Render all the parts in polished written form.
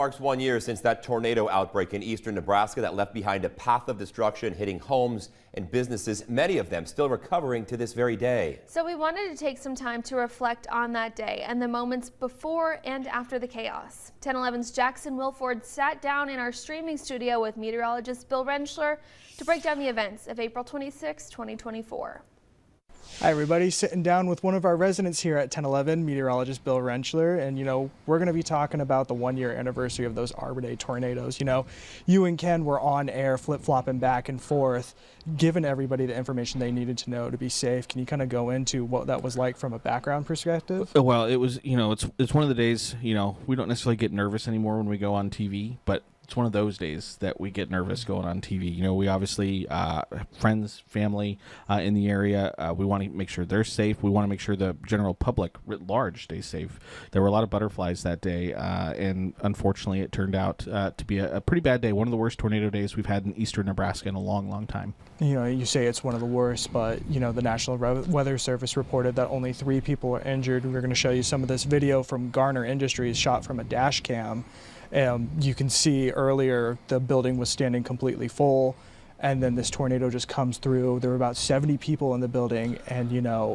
Marks 1 year since that tornado outbreak in eastern Nebraska that left behind a path of destruction hitting homes and businesses, many of them still recovering to this very day. So we wanted to take some time to reflect on that day and the moments before and after the chaos. 1011's Jackson Wilford sat down in our streaming studio with meteorologist Bill Rentschler to break down the events of April 26, 2024. Hi everybody, sitting down with one of our residents here at 1011, meteorologist Bill Rentschler, and we're going to be talking about the 1 year anniversary of those Arbor Day tornadoes. You and Ken were on air flip-flopping back and forth, giving everybody the information they needed to know to be safe. Can you kind of go into what that was like from a background perspective? Well, it was, it's one of the days, we don't necessarily get nervous anymore when we go on TV, but it's one of those days that we get nervous going on TV. We obviously have friends, family in the area. We want to make sure they're safe. We want to make sure the general public writ large stays safe. There were a lot of butterflies that day, and unfortunately it turned out to be a pretty bad day. One of the worst tornado days we've had in eastern Nebraska in a long, long time. You say it's one of the worst, but the National Weather Service reported that only 3 people were injured. We're going to show you some of this video from Garner Industries shot from a dash cam. You can see earlier the building was standing completely full, and then this tornado just comes through. There were about 70 people in the building, and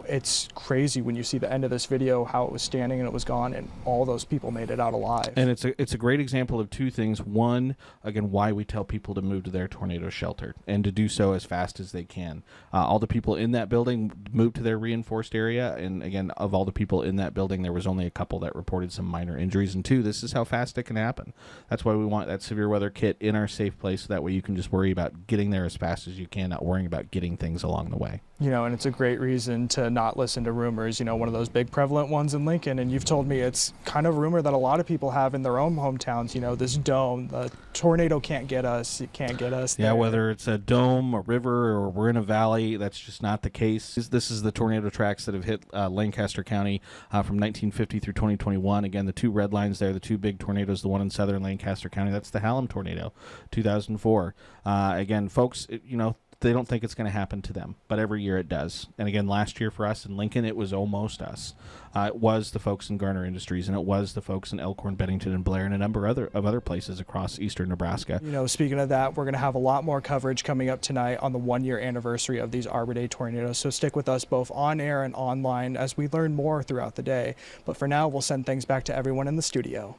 it's crazy when you see the end of this video how it was standing and it was gone, and all those people made it out alive. And it's a great example of 2 things. One, again, why we tell people to move to their tornado shelter and to do so as fast as they can. All the people in that building moved to their reinforced area, and again, of all the people in that building, there was only a couple that reported some minor injuries. And 2, this is how fast it can happen. That's why we want that severe weather kit in our safe place, so that way you can just worry about getting there as fast as you can, not worrying about getting things along the way. And it's a great reason to not listen to rumors, one of those big prevalent ones in Lincoln. And you've told me it's kind of a rumor that a lot of people have in their own hometowns, this dome, the tornado can't get us, it can't get us there. Yeah, whether it's a dome, a river, or we're in a valley, that's just not the case. This is the tornado tracks that have hit Lancaster County from 1950 through 2021. Again, the 2 red lines there, the 2 big tornadoes, the one in southern Lancaster County, that's the Hallam tornado, 2004. Again, folks, they don't think it's going to happen to them, but every year it does. And again, last year for us in Lincoln, it was almost us. It was the folks in Garner Industries, and it was the folks in Elkhorn, Bennington, and Blair, and a number of other places across eastern Nebraska. Speaking of that, we're going to have a lot more coverage coming up tonight on the 1 year anniversary of these Arbor Day tornadoes. So stick with us both on air and online as we learn more throughout the day. But for now, we'll send things back to everyone in the studio.